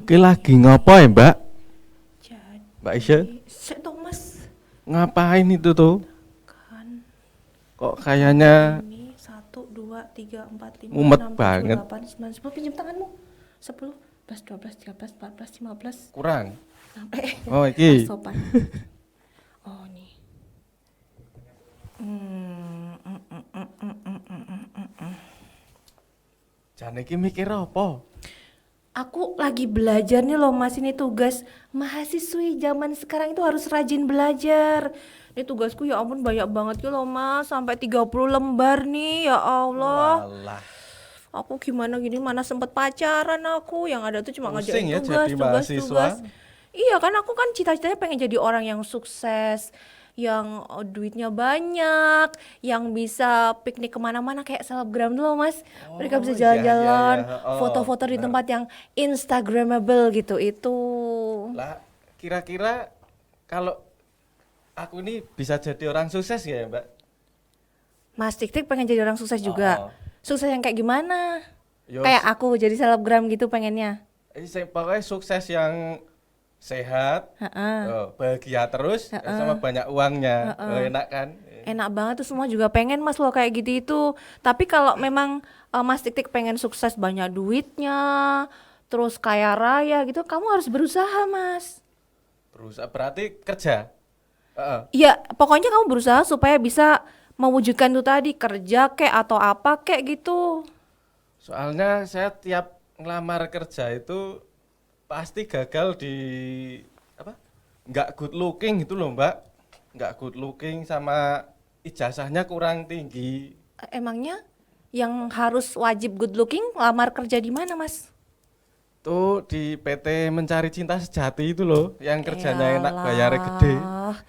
Ki lagi ngopo ya, Mbak? Jadi, Mbak Isya? Sek toh Mas, Ngapain itu tuh? kan Kok kayaknya ini 1, 2, 3, 4, 5, mumet 6, 7, banget. 8, 9, 10. Pinjam tanganmu. 10, 11, 12, 13, 14, 15. Kurang. Oh, Ah, iki. sopan. Oh, nih. Hmm, mm, mm, mm, mm, mm, mm, mm, mm. Jane iki mikir apa? Aku lagi belajar nih loh Mas, ini tugas mahasiswi zaman sekarang itu harus rajin belajar. Ini tugasku ya ampun banyak banget ya loh Mas, sampai 30 lembar nih ya Allah. Walah, Aku gimana gini mana sempet pacaran aku, yang ada tuh cuma pusing ngerjain ya tugas, jadi tugas, tugas. mahasiswa. Iya kan aku kan cita-citanya pengen jadi orang yang sukses, yang duitnya banyak, yang bisa piknik kemana-mana kayak selebgram dulu Mas. Mereka bisa Oh, iya iya iya. jalan-jalan, Oh, foto-foto di bener. tempat yang instagramable gitu itu. Lah, kira-kira kalau aku ini bisa jadi orang sukses ya, Mbak? Mas Tik Tik pengen jadi orang sukses juga. Oh, Sukses yang kayak gimana? yo, Kayak aku jadi selebgram gitu pengennya. pokoknya sukses yang sehat, Heeh. bahagia terus, Heeh. sama banyak uangnya. Heeh. Enak kan? Enak banget tuh, semua juga pengen Mas loh kayak gitu itu. Tapi kalau memang Mas Tik Tik pengen sukses banyak duitnya, terus kaya raya gitu, kamu harus berusaha Mas. Berusaha berarti kerja. Heeh. Iya, pokoknya kamu berusaha supaya bisa mewujudkan itu tadi, kerja kek atau apa kek gitu. Soalnya saya tiap ngelamar kerja itu pasti gagal di apa? Nggak good looking gitu loh, Mbak. Nggak good looking sama ijazahnya kurang tinggi. Emangnya yang harus wajib good looking lamar kerja di mana Mas? Tuh di PT Mencari Cinta Sejati itu loh, yang kerjanya enak, bayarnya gede. Yalah,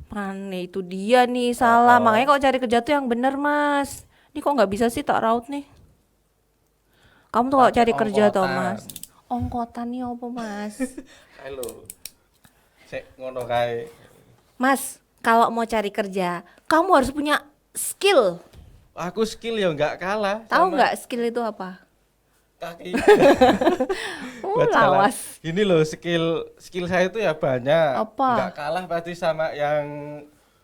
mana itu dia nih Oh, salah. Makanya oh. kalau cari kerja tuh yang bener Mas. Ini kok nggak bisa sih tak raut nih. Kamu tuh kalau Pakai cari kerja tuh ongkotan. Mas. Ongkotan nih apa Mas? Halo. Cek ngono kae. Mas, kalau mau cari kerja, kamu harus punya skill. Aku skill ya nggak kalah Tahu sama nggak skill itu apa? kaki. Buat jalan. Lawas. Gini loh, skill saya itu ya banyak. Nggak Apa? kalah pasti sama yang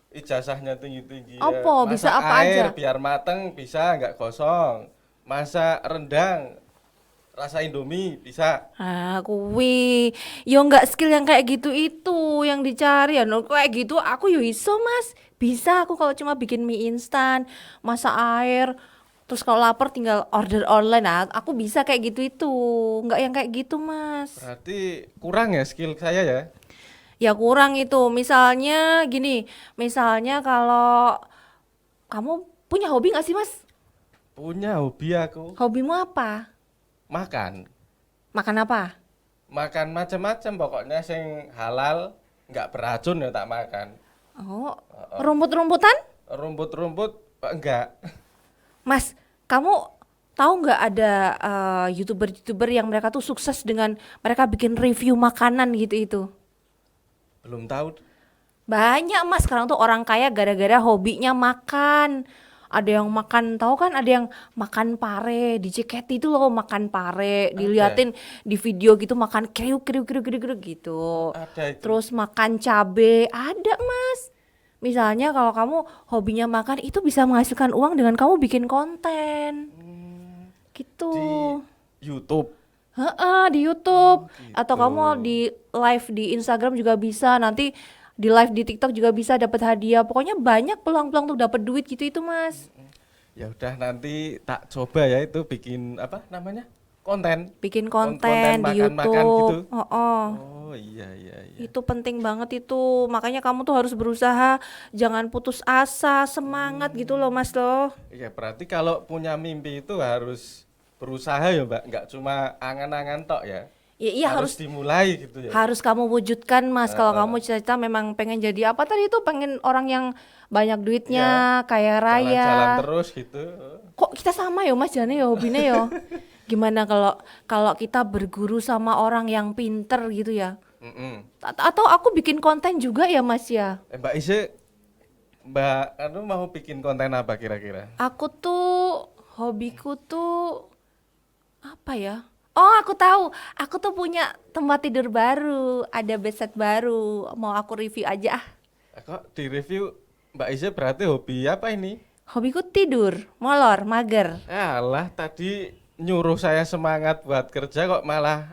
ijazahnya tinggi-tinggi ya. Apa? Bisa Masak apa aja? air biar mateng bisa, nggak gosong. Masak rendang, rasa Indomie bisa. Ah, kuwi yo nggak skill yang kayak gitu itu yang dicari ya. No, kayak gitu aku yo iso Mas. Bisa aku kalau cuma bikin mie instan, masak air, terus kalau lapar tinggal order online. Nah, aku bisa kayak gitu itu. Nggak yang kayak gitu Mas. Berarti kurang ya skill saya ya. Ya kurang itu. Misalnya gini, misalnya kalau kamu punya hobi nggak sih Mas? Punya hobi aku Hobimu apa? makan. Makan apa? Makan macam-macam pokoknya sing halal, nggak beracun ya tak makan. Oh, Heeh. rumput-rumputan? Rumput-rumput enggak. Mas, kamu tahu nggak ada YouTuber-YouTuber yang mereka tuh sukses dengan mereka bikin review makanan gitu itu? Belum tahu. Banyak Mas sekarang tuh orang kaya gara-gara hobinya makan. Ada yang makan, tahu kan ada yang makan pare, di JKT itu loh makan pare, Ada. diliatin di video gitu makan kriuk kriuk kriuk kriuk kriuk gitu. Ada itu. Terus makan cabe, ada Mas. Misalnya kalau kamu hobinya makan itu bisa menghasilkan uang dengan kamu bikin konten. Hmm, Gitu. di YouTube. Heeh, di YouTube atau Gitu. kamu di live di Instagram juga bisa. Nanti di live di TikTok juga bisa dapat hadiah. Pokoknya banyak peluang-peluang untuk dapat duit gitu itu, Mas. Ya udah nanti tak coba ya itu bikin apa namanya? Konten. Bikin Konten konten di makan-makan gitu. YouTube. Oh, Oh iya iya iya. itu penting banget itu. Makanya kamu tuh harus berusaha, jangan putus asa, semangat gitu loh, Mas loh. Iya berarti kalau punya mimpi itu harus berusaha ya Mbak, nggak cuma angan-angan tok ya. Ya, iya Harus harus dimulai gitu ya. harus kamu wujudkan Mas. Kalau Heeh. kamu cita-cita memang pengen jadi apa tadi itu, pengen orang yang banyak Iya, duitnya, kaya jalan-jalan raya. terus gitu. Kok kita sama ya Mas Jane ya hobinya ya? Gimana kalau kalau kita berguru sama orang yang pinter gitu ya? Mm-mm. Atau aku bikin konten juga ya Mas ya? Mbak Ise, Mbak anu mau bikin konten apa kira-kira? Aku tuh hobiku tuh apa ya? Oh, aku tahu. Aku tuh punya tempat tidur baru, ada bedside baru. Mau aku review aja. Kok di review Mbak Iza berarti hobi apa ini? Hobiku tidur, molor, mager. Alah, tadi nyuruh saya semangat buat kerja kok malah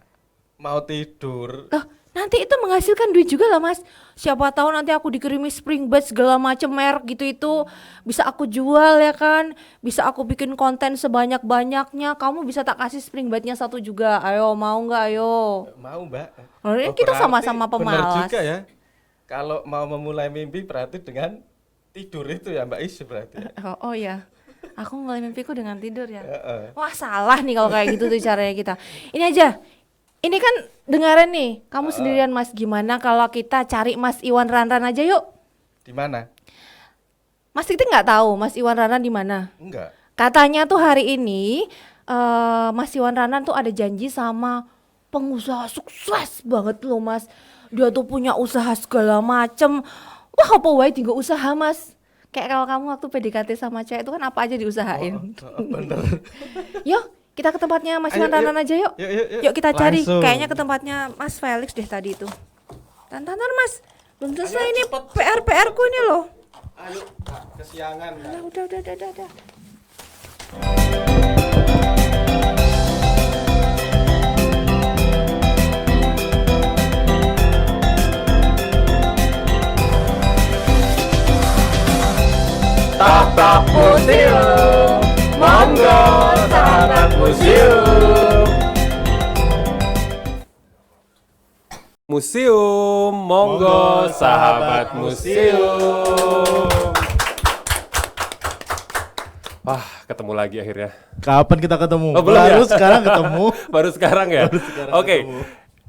mau tidur. Loh, nanti itu menghasilkan duit juga lah Mas. Siapa tahu nanti aku dikirimi spring bed segala macam merek gitu itu bisa aku jual ya kan. Bisa aku bikin konten sebanyak-banyaknya. Kamu bisa tak kasih spring bednya satu juga. Ayo, mau nggak ayo? Mau Mbak. Oh, ini kita berarti sama-sama bener pemalas. juga ya. Kalau mau memulai mimpi berarti dengan tidur itu ya Mbak Is berarti. Oh ya. Aku mulai mimpiku dengan tidur ya. Heeh. Wah, salah nih kalau kayak gitu tuh caranya kita. Ini aja. Ini kan dengaran nih. Kamu sendirian Mas, gimana kalau kita cari Mas Iwan Ranran aja yuk? Di mana? Mas kita nggak tahu Mas Iwan Ranran di mana. Enggak. Katanya tuh hari ini Mas Iwan Ranran tuh ada janji sama pengusaha sukses banget loh Mas. Dia tuh punya usaha segala macem. Wah, apa wae tinggal usaha Mas. Kayak kalau kamu waktu PDKT sama cewek itu kan apa aja diusahain. Bener. Yuk, kita ke tempatnya Mas Ayo, Iwan Ranran aja yuk. Yuk. Yuk kita cari. Langsung. Kayaknya ke tempatnya Mas Felix deh tadi itu. Tantan Mas, belum selesai Ayo, ini cepet, PR ku ini loh. Ayo, kesiangan. Kak. Udah. Tapak museum, monggo sahabat museum. Museum, monggo sahabat museum. Wah, ketemu lagi akhirnya. Kapan kita ketemu? Oh, belum Baru ya? sekarang ketemu. Baru sekarang ya? Oke. ketemu.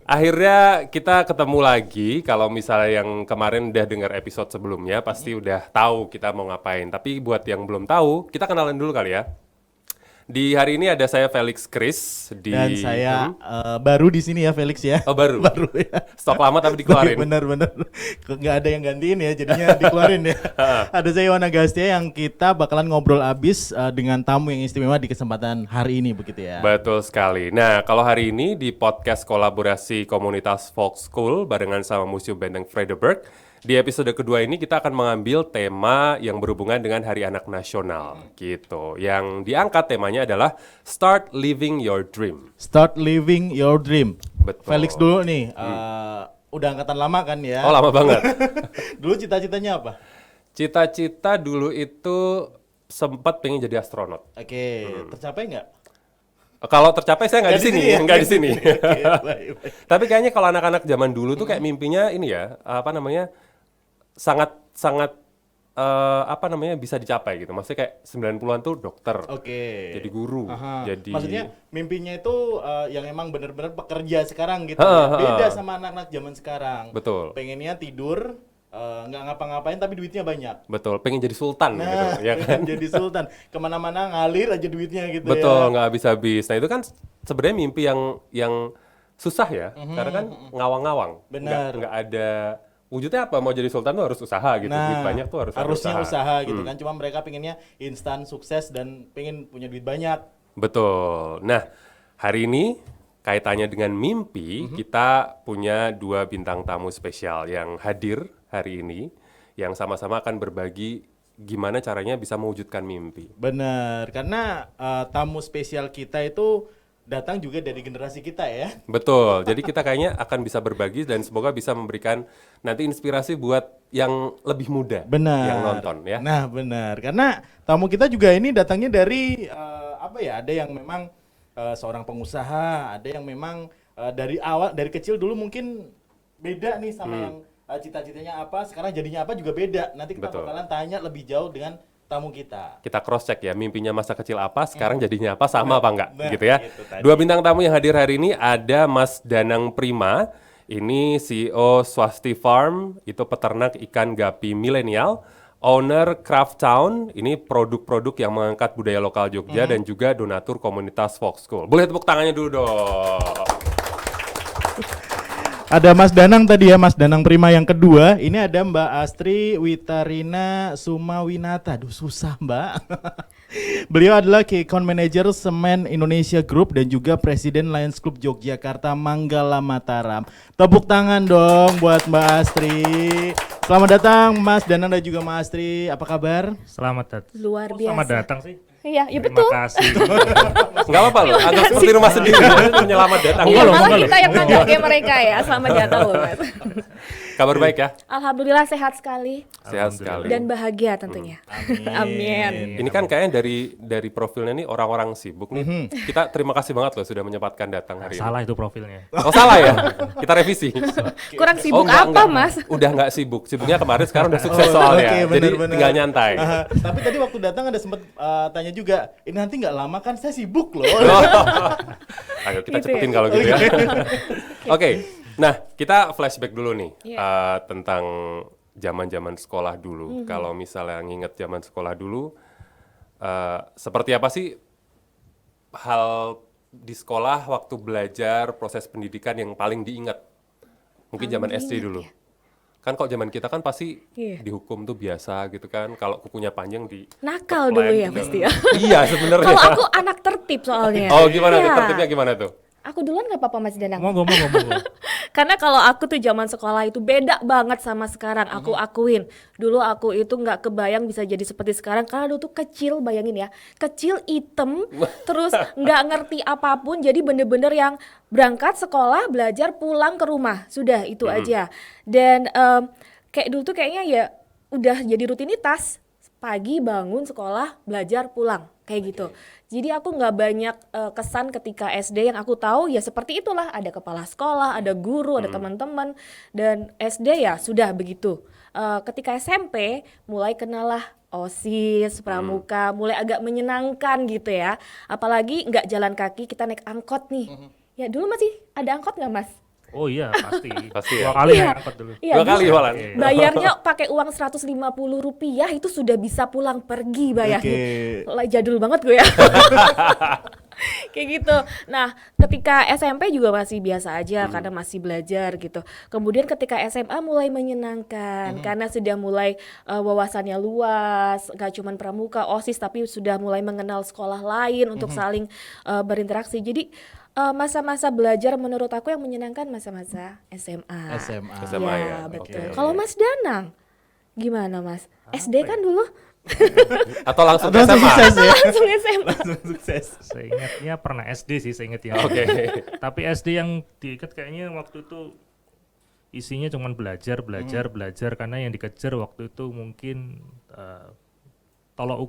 Akhirnya kita ketemu lagi. Kalau misalnya yang kemarin udah dengar episode sebelumnya pasti udah tahu kita mau ngapain. Tapi buat yang belum tahu, kita kenalan dulu kali ya. Di hari ini ada saya Felix Chris di Dan saya baru di sini ya Felix ya. Oh, baru. Baru ya. Stok lama tapi dikeluarin. Bener. Nggak ada yang gantiin ya, jadinya dikeluarin ya. Ada saya Iwan Agastya yang kita bakalan ngobrol abis dengan tamu yang istimewa di kesempatan hari ini begitu ya. Betul sekali. Nah, kalau hari ini di podcast kolaborasi komunitas Folk School barengan sama Museum Benteng Vredenburg, di episode kedua ini kita akan mengambil tema yang berhubungan dengan Hari Anak Nasional gitu. Yang diangkat temanya adalah Start Living Your Dream. Start living your dream. Betul. Felix dulu nih, udah angkatan lama kan ya. Oh, lama banget. Dulu cita-citanya apa? Cita-cita dulu itu sempat pengen jadi astronot. Oke, tercapai nggak? Kalau tercapai saya nggak di sini, ya? nggak di sini. Oke, baik. Tapi kayaknya kalau anak-anak zaman dulu tuh kayak mimpinya ini ya, apa namanya, sangat bisa dicapai gitu. Maksudnya kayak 90-an tuh dokter, Oke. jadi guru, Aha. jadi Maksudnya mimpinya itu yang emang bener-bener pekerja sekarang gitu. Ha, ha. Beda sama anak-anak zaman sekarang. Betul. Pengennya tidur, nggak ngapa-ngapain tapi duitnya banyak. betul, pengen jadi sultan gitu, Nah, ya kan? jadi sultan. Kemana-mana ngalir aja duitnya gitu Betul, ya. nggak habis-habis. Nah itu kan sebenarnya mimpi yang susah ya, karena kan ngawang-ngawang. Benar. Nggak ada wujudnya apa, mau jadi sultan tuh harus usaha gitu, duit banyak tuh harus ada harusnya usaha gitu Hmm. kan. Cuma mereka pengennya instan sukses dan pengen punya duit banyak. Betul. Nah, hari ini kaitannya dengan mimpi, kita punya dua bintang tamu spesial yang hadir hari ini, yang sama-sama akan berbagi gimana caranya bisa mewujudkan mimpi. Bener, karena tamu spesial kita itu datang juga dari generasi kita ya. Betul. Jadi kita kayaknya akan bisa berbagi dan semoga bisa memberikan nanti inspirasi buat yang lebih muda Benar. yang nonton ya. Nah, benar. Karena tamu kita juga ini datangnya dari ada yang memang seorang pengusaha, ada yang memang dari awal dari kecil dulu mungkin beda nih sama yang cita-citanya apa, sekarang jadinya apa juga beda. Nanti kita Betul. bakalan tanya lebih jauh dengan tamu kita. Kita cross check ya, mimpinya masa kecil apa, sekarang jadinya apa, sama apa enggak Nah, gitu ya. itu tadi. Dua bintang tamu yang hadir hari ini ada Mas Danang Prima, ini CEO Swasti Farm, itu peternak ikan gapi milenial, owner Craft Town, ini produk-produk yang mengangkat budaya lokal Jogja dan juga donatur komunitas Folk School. Boleh tepuk tangannya dulu dong. Ada Mas Danang tadi ya, Mas Danang Prima yang kedua. Ini ada Mbak Astri Witarina Sumawinata. Aduh susah Mbak. Beliau adalah Key Account Manager Semen Indonesia Group dan juga Presiden Lions Club Yogyakarta Manggala Mataram. Tepuk tangan dong buat Mbak Astri. Selamat datang Mas Danang dan juga Mbak Astri. Apa kabar? Selamat datang. Luar Selamat biasa. datang sih. Iya, ya Terima betul. kasih. Enggak apa-apa loh, anggap seperti rumah sendiri. Menyelamat datang. Iya, loh, malah enggak kita yang ngajak ke mereka ya. Selamat datang loh, Mas. Kabar baik ya? Alhamdulillah sehat sekali Sehat Alhamdulillah. sekali. dan bahagia tentunya. Amin. Ini kan kayaknya dari profilnya nih orang-orang sibuk nih. Kita terima kasih banget loh sudah menyempatkan datang hari ini. Salah itu profilnya. Oh salah ya? Kita revisi. Kurang sibuk enggak, apa, enggak. Mas? Udah nggak sibuk. Sibuknya kemarin, sekarang udah sukses soalnya. Oke, Jadi benar-benar. tinggal nyantai. Aha, tapi tadi waktu datang ada sempat tanya juga, ini nanti nggak lama kan saya sibuk loh. Ayo kita Gitu ya? cepetin kalau gitu ya. Oke, nah kita flashback dulu nih Iya. tentang zaman-zaman sekolah dulu. Kalau misalnya nginget zaman sekolah dulu, seperti apa sih hal di sekolah waktu belajar proses pendidikan yang paling diingat? Mungkin zaman SD dulu. Kan kalau zaman kita kan pasti Iya. dihukum tuh biasa gitu kan. Kalau kukunya panjang di Nakal dulu ya gitu. pasti ya. Iya sebenarnya. Kalau aku anak tertib soalnya. Oh gimana tuh Iya. tertibnya gimana tuh? Aku duluan nggak apa-apa Mas Danang. Monggo. Karena kalau aku tuh zaman sekolah itu beda banget sama sekarang. Aku akuin. Dulu aku itu nggak kebayang bisa jadi seperti sekarang. Karena dulu tuh kecil, bayangin ya. Kecil, item, terus nggak ngerti apapun. Jadi bener-bener yang berangkat sekolah, belajar, pulang ke rumah. Sudah, itu aja. Dan kayak dulu tuh kayaknya ya udah jadi rutinitas. Pagi bangun sekolah, belajar, pulang. Kayak gitu. Jadi aku nggak banyak kesan ketika SD, yang aku tahu ya seperti itulah, ada kepala sekolah, ada guru, ada teman-teman, dan SD ya sudah begitu. Ketika SMP mulai kenalah OSIS, pramuka, mulai agak menyenangkan gitu ya. Apalagi nggak jalan kaki, kita naik angkot nih. Ya dulu masih ada angkot nggak Mas? Oh iya pasti. Pasti Dua ya. kali Iya. naik angkot dulu. Iya, Dua kali bisa. malah. Bayarnya pakai uang Rp150 itu sudah bisa pulang pergi bayarnya. Lah jadul banget gue ya. Kayak gitu. Nah, ketika SMP juga masih biasa aja karena masih belajar gitu. Kemudian ketika SMA mulai menyenangkan karena sudah mulai wawasannya luas, gak cuman pramuka, OSIS, tapi sudah mulai mengenal sekolah lain untuk saling berinteraksi. Jadi masa-masa belajar menurut aku yang menyenangkan masa-masa SMA. SMA. SMA ya, Ya, oke. betul. Kalau Mas Danang, gimana Mas? SD kan dulu Atau langsung Langsung SMA? sukses ya. langsung SMA. Sukses. Seingatnya pernah SD sih, seingatnya. Oke. Tapi SD yang diikat kayaknya waktu itu isinya cuman belajar karena yang dikejar waktu itu mungkin tolok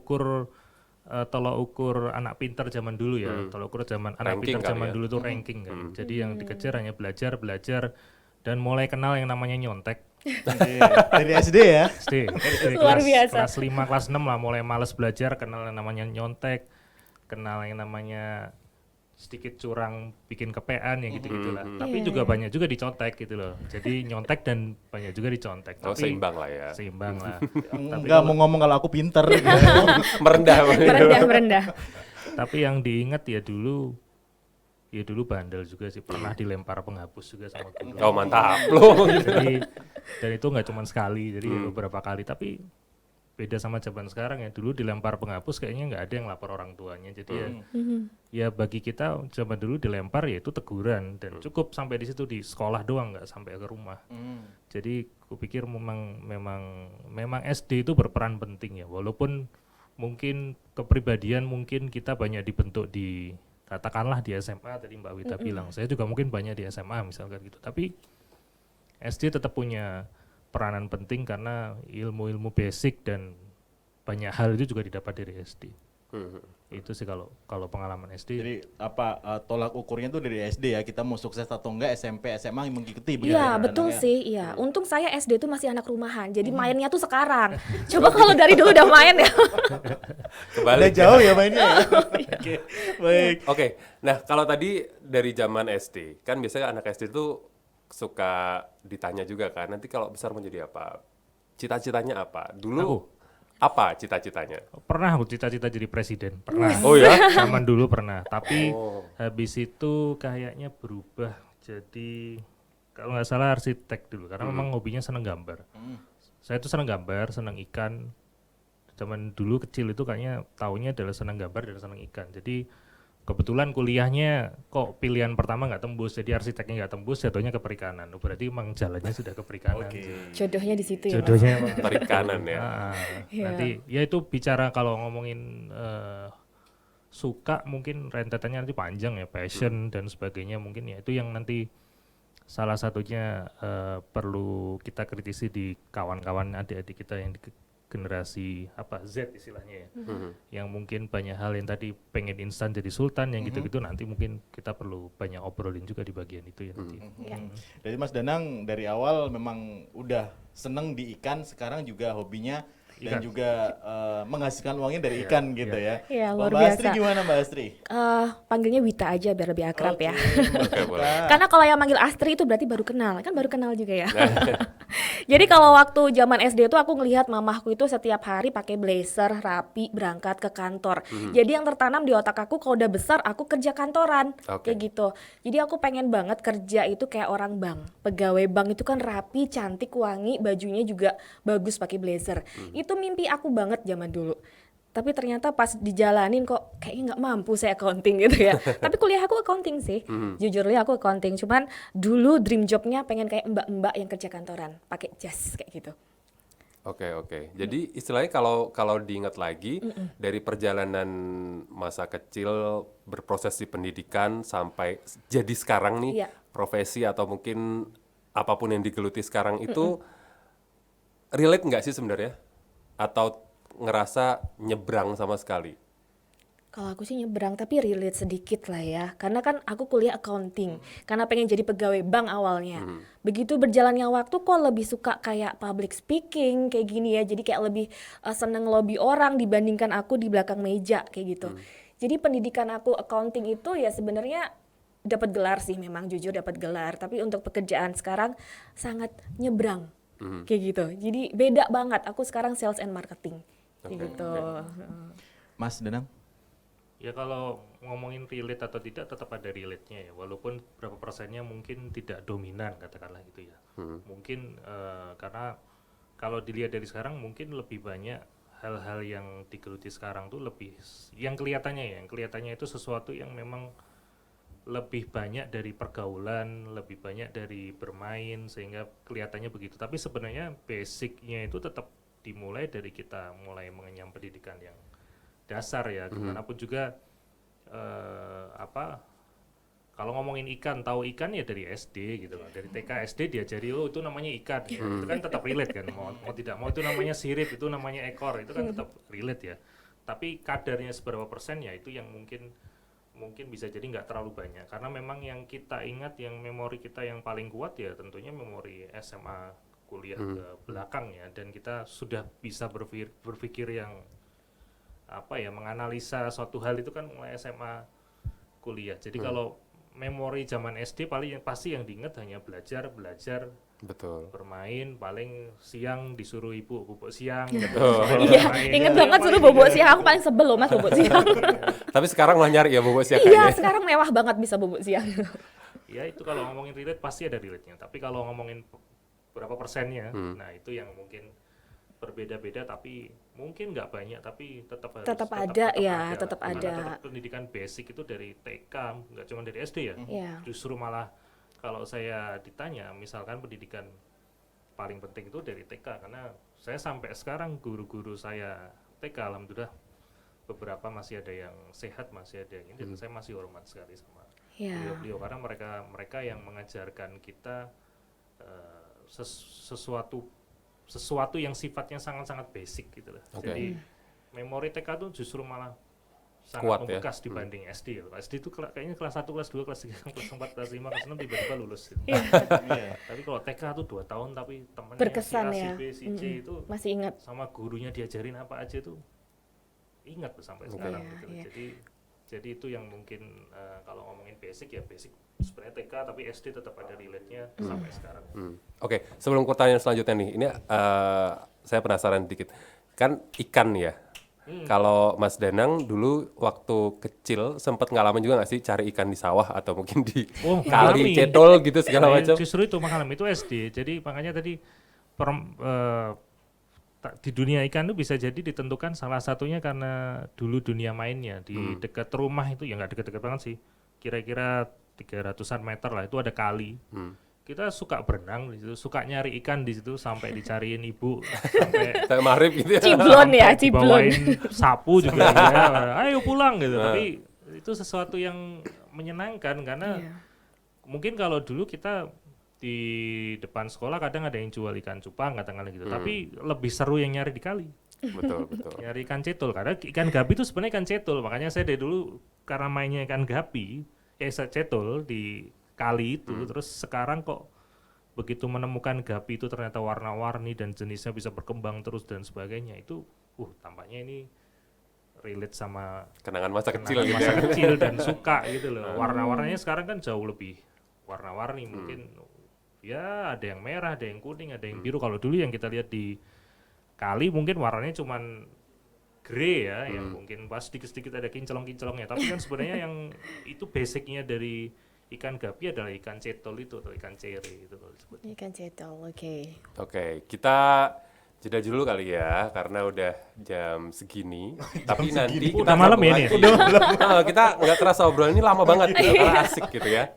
ukur anak pintar zaman dulu ya. Tolok ukur zaman anak Ranking pintar kali zaman ya. dulu tuh ranking kan. Jadi yang dikejar hanya belajar dan mulai kenal yang namanya nyontek. Dari SD ya. SD Luar biasa. kelas 5, kelas 6 lah mulai males belajar, kenal yang namanya nyontek, kenal yang namanya sedikit curang, bikin kepean ya gitu-gitu lah. Tapi Iya, juga banyak juga dicontek gitu loh. Jadi nyontek dan banyak juga dicontek. Oh Tapi seimbang lah ya. Seimbang lah. Enggak mau ngomong kalau aku pinter gitu. Merendah. Merendah. Tapi yang diingat ya dulu bandel juga sih, pernah dilempar penghapus juga sama guru. Oh mantap loh. Jadi dan itu nggak cuma sekali, jadi beberapa kali. Tapi beda sama zaman sekarang ya, dulu dilempar penghapus kayaknya nggak ada yang lapor orang tuanya. Jadi ya bagi kita zaman dulu dilempar ya itu teguran dan cukup sampai di situ, di sekolah doang, nggak sampai ke rumah. Jadi kupikir memang SD itu berperan penting ya, walaupun mungkin kepribadian mungkin kita banyak dibentuk di, katakanlah di SMA tadi Mbak Wita bilang, saya juga mungkin banyak di SMA misalkan gitu, tapi SD tetap punya peranan penting karena ilmu-ilmu basic dan banyak hal itu juga didapat dari SD. Itu sih kalau pengalaman SD. Jadi tolak ukurnya tuh dari SD ya, kita mau sukses atau enggak SMP SMA mengikuti begitu Iya, ya, betul Danang ya? sih. Iya, untung saya SD tuh masih anak rumahan. Jadi mainnya tuh sekarang. Coba kalau dari dulu udah main ya. Kebalik. Udah jauh ya mainnya ya. Oke, baik. Oke, nah kalau tadi dari zaman SD, kan biasanya anak SD itu suka ditanya juga kan, nanti kalau besar mau jadi apa? Cita-citanya apa? Dulu Aku? apa cita-citanya? Pernah aku cita-cita jadi presiden, pernah. Oh ya? Zaman dulu pernah, tapi Oh. habis itu kayaknya berubah jadi kalau nggak salah arsitek dulu karena memang hobinya seneng gambar. Saya tuh seneng gambar, seneng ikan. Zaman dulu kecil itu kayaknya taunya adalah seneng gambar dan seneng ikan. Jadi kebetulan kuliahnya kok pilihan pertama nggak tembus, jadi arsiteknya nggak tembus, jatuhnya ke perikanan. Berarti emang jalannya sudah ke perikanan. Jodohnya di situ ya. Mas? Jodohnya Perikanan ya. nanti ya itu bicara kalau ngomongin suka mungkin rentetannya nanti panjang ya, passion dan sebagainya mungkin ya itu yang nanti salah satunya perlu kita kritisi di kawan-kawan adik-adik kita yang di generasi apa Z istilahnya ya, yang mungkin banyak hal yang tadi pengen instan jadi sultan yang gitu-gitu nanti mungkin kita perlu banyak obrolin juga di bagian itu ya nanti. Jadi Mas Danang dari awal memang udah seneng di ikan, sekarang juga hobinya dan Ikan. juga menghasilkan uangnya dari ikan gitu ya. Iya, Kalau luar Mbak Astri biasa. gimana Mbak Astri? Panggilnya Wita aja biar lebih akrab ya. Oke, boleh. Karena kalau yang manggil Astri itu berarti baru kenal, kan baru kenal juga ya. Jadi kalau waktu zaman SD itu aku ngelihat mamahku itu setiap hari pakai blazer, rapi, berangkat ke kantor. Jadi yang tertanam di otak aku kalau udah besar aku kerja kantoran, Oke. kayak gitu. Jadi aku pengen banget kerja itu kayak orang bank. Pegawai bank itu kan rapi, cantik, wangi, bajunya juga bagus pakai blazer. Itu mimpi aku banget zaman dulu. Tapi ternyata pas dijalanin kok kayaknya nggak mampu saya accounting gitu ya. Tapi kuliah aku accounting sih. Jujur li aku accounting. Cuman dulu dream jobnya pengen kayak mbak-mbak yang kerja kantoran, pakai jas kayak gitu. Oke. Jadi istilahnya kalau diingat lagi dari perjalanan masa kecil berproses di pendidikan sampai jadi sekarang nih Iya. profesi atau mungkin apapun yang digeluti sekarang itu relate nggak sih sebenarnya? Atau ngerasa nyebrang sama sekali? Kalau aku sih nyebrang tapi relate sedikit lah ya. Karena kan aku kuliah accounting. Karena pengen jadi pegawai bank awalnya. Begitu berjalannya waktu kok lebih suka kayak public speaking kayak gini ya. Jadi kayak lebih seneng lobby orang dibandingkan aku di belakang meja kayak gitu. Jadi pendidikan aku accounting itu ya sebenarnya dapat gelar sih, memang jujur dapat gelar. Tapi untuk pekerjaan sekarang sangat nyebrang kayak gitu. Jadi beda banget. Aku sekarang sales and marketing kayak gitu. Mas Danang? Ya kalau ngomongin relate atau tidak tetap ada relate-nya ya, walaupun berapa persennya mungkin tidak dominan katakanlah gitu ya. Mungkin karena kalau dilihat dari sekarang mungkin lebih banyak hal-hal yang digeluti sekarang tuh lebih yang kelihatannya itu sesuatu yang memang lebih banyak dari pergaulan, lebih banyak dari bermain sehingga kelihatannya begitu. Tapi sebenarnya basicnya itu tetap dimulai dari kita mulai mengenyam pendidikan yang dasar ya, gimana pun juga kalau ngomongin ikan, tahu ikan ya dari SD gitu kan, dari TK SD diajari itu namanya ikan, ya. Itu kan tetap relate kan, mau tidak mau itu namanya sirip, itu namanya ekor, itu kan tetap relate ya. Tapi kadarnya seberapa persen ya itu yang mungkin bisa jadi nggak terlalu banyak, karena memang yang kita ingat, yang memori kita yang paling kuat ya tentunya memori SMA kuliah ke belakang ya, dan kita sudah bisa berpikir yang menganalisa suatu hal itu kan mulai SMA kuliah. Jadi kalau memori zaman SD pasti yang diingat hanya belajar, Betul. bermain, paling siang disuruh ibu bubuk siang. Iya, inget banget suruh bobok siang. Aku paling sebel loh Mas bobok siang. Tapi sekarang malah nyari ya bubuk siang Iya, kayaknya. sekarang mewah banget bisa bobok siang. Ya itu kalau ngomongin relate pasti ada relate-nya. Tapi kalau ngomongin berapa persennya, nah itu yang mungkin berbeda-beda, tapi mungkin nggak banyak, tapi tetap ada ya, lah. tetap Karena ada. tetap pendidikan basic itu dari TK, nggak cuma dari SD ya. Iya. Justru malah kalau saya ditanya, misalkan pendidikan paling penting itu dari TK, karena saya sampai sekarang guru-guru saya TK alhamdulillah beberapa masih ada yang sehat, masih ada yang ini, dan saya masih hormat sekali sama Iya. beliau karena mereka yang mengajarkan kita sesuatu yang sifatnya sangat-sangat basic gitu loh. Oke. Jadi memori TK tuh justru malah sangat Kuat ya? membekas dibanding SD. SD itu kayaknya kelas 1, kelas 2, kelas 3, kelas 4, kelas 5, kelas 6 tiba-tiba lulus. Gitu. Tapi kalau TK tuh 2 tahun tapi temennya Berkesan si A, ya. si B, si C itu Masih ingat. sama gurunya diajarin apa aja tuh ingat tuh sampai sekarang Iya, gitu. iya. Jadi itu yang mungkin kalau ngomongin basic ya basic sebenarnya TK, tapi SD tetap ada relate-nya sampai sekarang. Oke, sebelum pertanyaan selanjutnya nih, ini saya penasaran dikit. Kan ikan ya, Kalau Mas Danang dulu waktu kecil sempat ngalamin juga nggak sih cari ikan di sawah atau mungkin di kali ngalamin. cetol gitu segala Nah, macam? Justru itu mengalami itu SD. Jadi makanya tadi di dunia ikan itu bisa jadi ditentukan salah satunya karena dulu dunia mainnya di dekat rumah itu ya nggak dekat-dekat banget sih. Kira-kira 300-an meter lah itu ada kali. Kita suka berenang di situ, suka nyari ikan di situ sampai dicariin ibu sampai Kayak maghrib gitu ya. Ciblon ya, ciblon. dibawain sapu juga ya, ayo pulang gitu. Tapi itu sesuatu yang menyenangkan karena mungkin kalau dulu kita di depan sekolah kadang ada yang jual ikan cupang katakanlah gitu. Tapi lebih seru yang nyari di kali. Betul. Nyari ikan cetul karena ikan gapi itu sebenarnya ikan cetul. Makanya saya dari dulu karena mainnya ikan gapi, cetul di kali itu, terus sekarang kok begitu menemukan gapi itu ternyata warna-warni dan jenisnya bisa berkembang terus dan sebagainya itu tampaknya ini relate sama Kenangan masa kecil kenangan gitu masa ya. kecil dan suka gitu loh. Warna-warnanya sekarang kan jauh lebih warna-warni mungkin ya ada yang merah, ada yang kuning, ada yang biru. Kalau dulu yang kita lihat di kali mungkin warnanya cuman grey ya, yang mungkin pas sedikit-sedikit ada kinclong-kinclongnya. Tapi kan sebenarnya yang itu basicnya dari ikan gapi adalah ikan cetol itu atau ikan cere itu kalau disebut. Ikan cetol, oke. Oke, kita jeda dulu kali ya karena udah jam segini. Tapi nanti kita Udah malam ya sambung ini? lagi. Kita nggak terasa obrolan ini lama banget, karena asik gitu ya.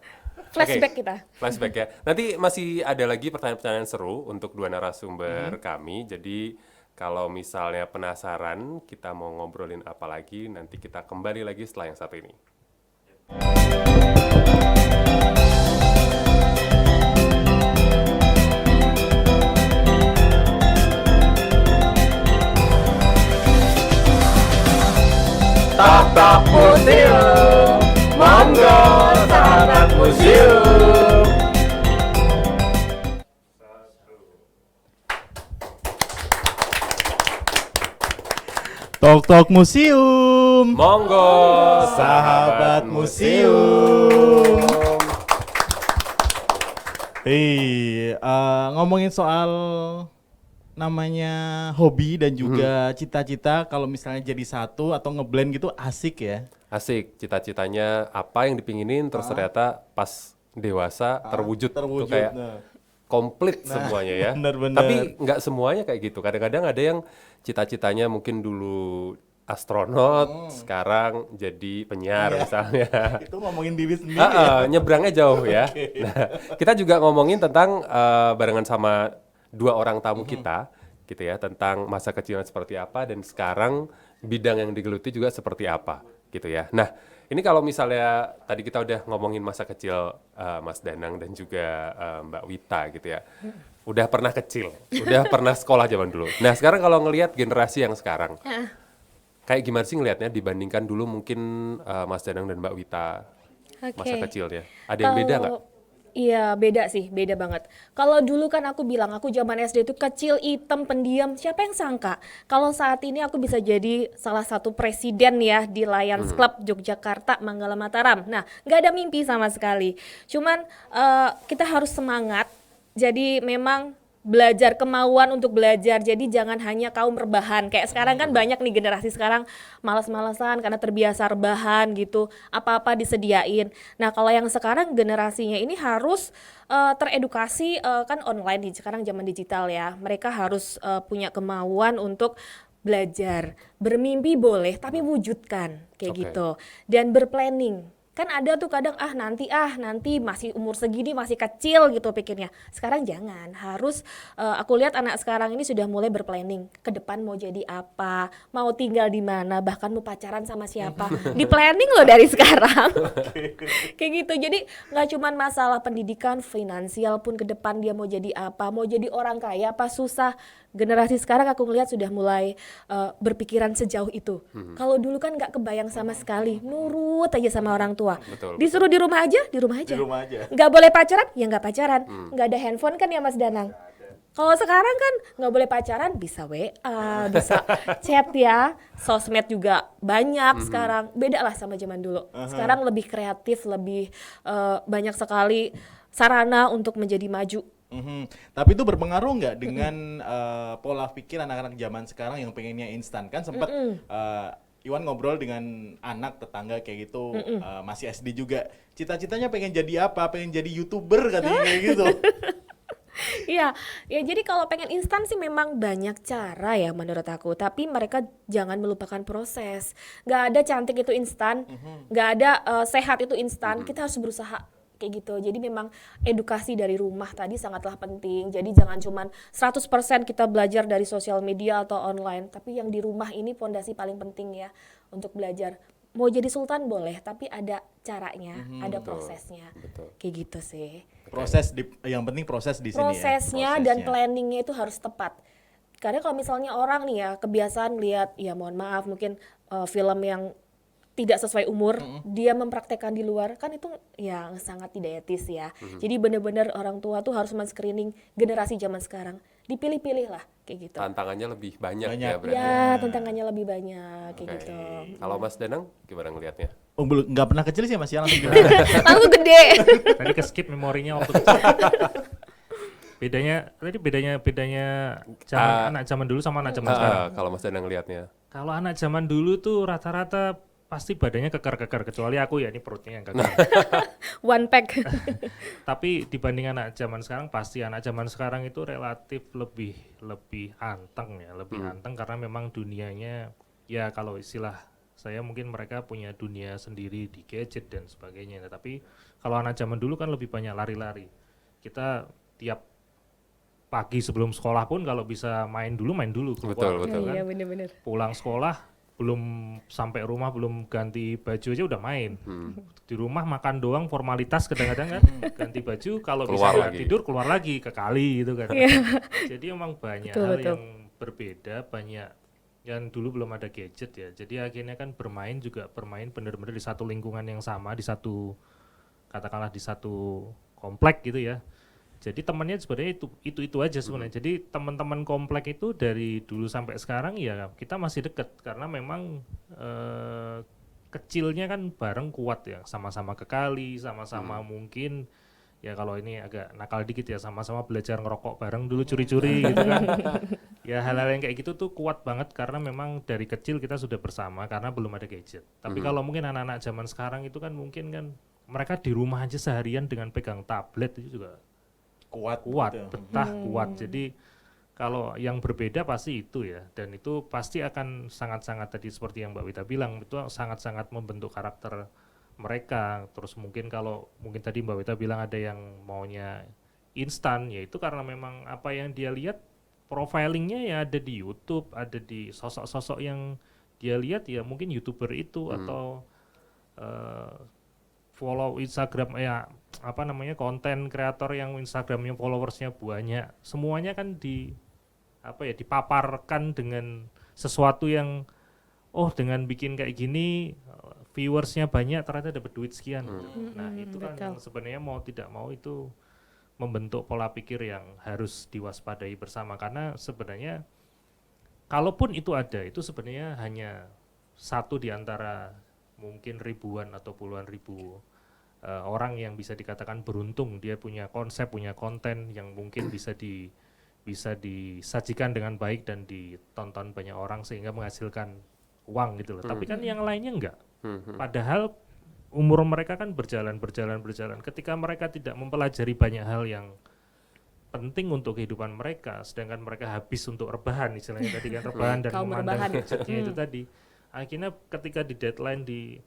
Flashback Oke, kita. Flashback ya. Nanti masih ada lagi pertanyaan-pertanyaan seru untuk dua narasumber kami. Jadi kalau misalnya penasaran kita mau ngobrolin apa lagi, nanti kita kembali lagi setelah yang satu ini. Tata Museum, monggo sangat museum. Tok Museum. Monggo Sahabat museum. Ngomongin soal namanya hobi dan juga cita-cita, kalau misalnya jadi satu atau ngeblend gitu asik ya. Asik, cita-citanya apa yang dipinginin terus ternyata pas dewasa terwujud tuh kayak Nah. komplit semuanya ya. bener-bener. Tapi nggak semuanya kayak gitu. Kadang-kadang ada yang cita-citanya mungkin dulu astronot, sekarang jadi penyiar misalnya. Itu ngomongin diri sendiri. Nyebrangnya jauh ya. Nah, kita juga ngomongin tentang barengan sama dua orang tamu kita, gitu ya, tentang masa kecilnya seperti apa dan sekarang bidang yang digeluti juga seperti apa, gitu ya. Nah, ini kalau misalnya tadi kita udah ngomongin masa kecil Mas Danang dan juga Mbak Wita, gitu ya. Udah pernah kecil, udah pernah sekolah zaman dulu. Nah, sekarang kalau ngelihat generasi yang sekarang, kayak gimana sih ngelihatnya dibandingkan dulu mungkin Mas Danang dan Mbak Wita masa Oke. kecilnya? Ada yang beda nggak? Iya, beda sih, beda banget. Kalau dulu kan aku bilang, aku zaman SD itu kecil, hitam, pendiam. Siapa yang sangka? Kalau saat ini aku bisa jadi salah satu presiden ya di Lions Club Yogyakarta, Manggala Mataram. Nah, nggak ada mimpi sama sekali. Cuman kita harus semangat. Jadi memang belajar, kemauan untuk belajar. Jadi jangan hanya kaum rebahan. Kayak sekarang kan banyak nih generasi sekarang malas-malasan karena terbiasa rebahan gitu. Apa-apa disediain. Nah, kalau yang sekarang generasinya ini harus teredukasi, kan online sekarang zaman digital ya. Mereka harus punya kemauan untuk belajar. Bermimpi boleh, tapi wujudkan kayak Oke. gitu. Dan berplanning. Kan ada tuh kadang nanti masih umur segini masih kecil gitu pikirnya. Sekarang jangan, harus aku lihat anak sekarang ini sudah mulai berplanning ke depan mau jadi apa, mau tinggal di mana, bahkan mau pacaran sama siapa. Di planning loh dari sekarang. Kayak gitu. Jadi nggak cuma masalah pendidikan, finansial pun ke depan dia mau jadi apa, mau jadi orang kaya apa susah. Generasi sekarang aku ngelihat sudah mulai berpikiran sejauh itu. Kalau dulu kan nggak kebayang sama sekali, nurut aja sama orang tua. Betul, Disuruh di rumah aja, di rumah aja. Di rumah aja. Nggak boleh pacaran, ya nggak pacaran. Nggak ada handphone kan ya Mas Danang. Kalau sekarang kan nggak boleh pacaran, bisa WA, bisa chat ya, sosmed juga banyak sekarang. Beda lah sama zaman dulu. Sekarang lebih kreatif, lebih banyak sekali sarana untuk menjadi maju Tapi itu berpengaruh nggak dengan pola pikir anak-anak zaman sekarang yang pengennya instan? Kan sempat Iwan ngobrol dengan anak tetangga kayak gitu, masih SD juga. Cita-citanya pengen jadi apa? Pengen jadi YouTuber katanya kayak gitu. Iya, ya jadi kalau pengen instan sih memang banyak cara ya menurut aku. Tapi mereka jangan melupakan proses. Gak ada cantik itu instan, gak ada sehat itu instan. Kita harus berusaha kayak gitu. Jadi memang edukasi dari rumah tadi sangatlah penting. Jadi jangan cuman 100% kita belajar dari sosial media atau online. Tapi yang di rumah ini fondasi paling penting ya untuk belajar. Mau jadi sultan boleh, tapi ada caranya, ada prosesnya. Kayak gitu sih. Yang penting proses di sini ya. Prosesnya dan planningnya itu harus tepat. Karena kalau misalnya orang nih ya kebiasaan lihat, ya mohon maaf mungkin film yang tidak sesuai umur, dia mempraktekkan di luar, kan itu yang sangat tidak etis ya. Jadi benar-benar orang tua tuh harus men-screening generasi zaman sekarang. Dipilih-pilih lah kayak gitu. Tantangannya lebih banyak ya berarti. Ya, tantangannya lebih banyak kayak gitu. Kalau Mas Danang gimana ngelihatnya? Belum, nggak pernah kecil sih Mas ya, langsung Langsung gede. Tadi ke skip memorinya waktu kecil. bedanya anak zaman dulu sama anak zaman sekarang. Kalau Mas Danang ngelihatnya. Kalau anak zaman dulu tuh rata-rata pasti badannya kekar-kekar, kecuali aku ya, ini perutnya yang kekar. One pack. Tapi dibanding anak zaman sekarang, pasti anak zaman sekarang itu relatif lebih anteng ya, anteng karena memang dunianya ya kalau istilah saya mungkin mereka punya dunia sendiri di gadget dan sebagainya. Tapi kalau anak zaman dulu kan lebih banyak lari-lari. Kita tiap pagi sebelum sekolah pun kalau bisa main dulu keluar, Betul. gitu kan. Iya benar-benar. Pulang sekolah belum sampai rumah belum ganti baju aja udah main. Di rumah makan doang formalitas kadang-kadang kan ganti baju, kalau bisa nggak tidur keluar lagi ke kali gitu kan. Jadi emang banyak hal yang berbeda, banyak yang dulu belum ada gadget ya. Jadi akhirnya kan bermain benar-benar di satu lingkungan yang sama, di satu katakanlah di satu komplek gitu ya. Jadi temannya sebenarnya itu aja sebenarnya. Jadi teman-teman komplek itu dari dulu sampai sekarang ya kita masih deket karena memang kecilnya kan bareng kuat ya, sama-sama ke kali, sama-sama mungkin ya kalau ini agak nakal dikit ya sama-sama belajar ngerokok bareng dulu curi-curi gitu kan. Ya hal-hal yang kayak gitu tuh kuat banget karena memang dari kecil kita sudah bersama karena belum ada gadget. Tapi kalau mungkin anak-anak zaman sekarang itu kan mungkin kan mereka di rumah aja seharian dengan pegang tablet itu juga kuat gitu. betah kuat. Jadi kalau yang berbeda pasti itu ya, dan itu pasti akan sangat-sangat tadi seperti yang Mbak Wita bilang itu sangat-sangat membentuk karakter mereka. Terus mungkin kalau mungkin tadi Mbak Wita bilang ada yang maunya instan, ya itu karena memang apa yang dia lihat profilingnya ya ada di YouTube, ada di sosok-sosok yang dia lihat ya mungkin YouTuber itu atau follow Instagram ya apa namanya konten kreator yang Instagramnya followersnya banyak, semuanya kan dipaparkan dengan sesuatu yang dengan bikin kayak gini viewersnya banyak ternyata dapat duit sekian. Nah itu kan yang sebenarnya mau tidak mau itu membentuk pola pikir yang harus diwaspadai bersama karena sebenarnya kalaupun itu ada itu sebenarnya hanya satu di antara mungkin ribuan atau puluhan ribu orang yang bisa dikatakan beruntung dia punya konsep, punya konten yang mungkin bisa disajikan dengan baik dan ditonton banyak orang sehingga menghasilkan uang gitu loh. Tapi kan yang lainnya enggak. Padahal umur mereka kan berjalan. Ketika mereka tidak mempelajari banyak hal yang penting untuk kehidupan mereka, sedangkan mereka habis untuk rebahan istilahnya tadi kan rebahan dan memandang gadgetnya itu tadi. Akhirnya ketika di deadline di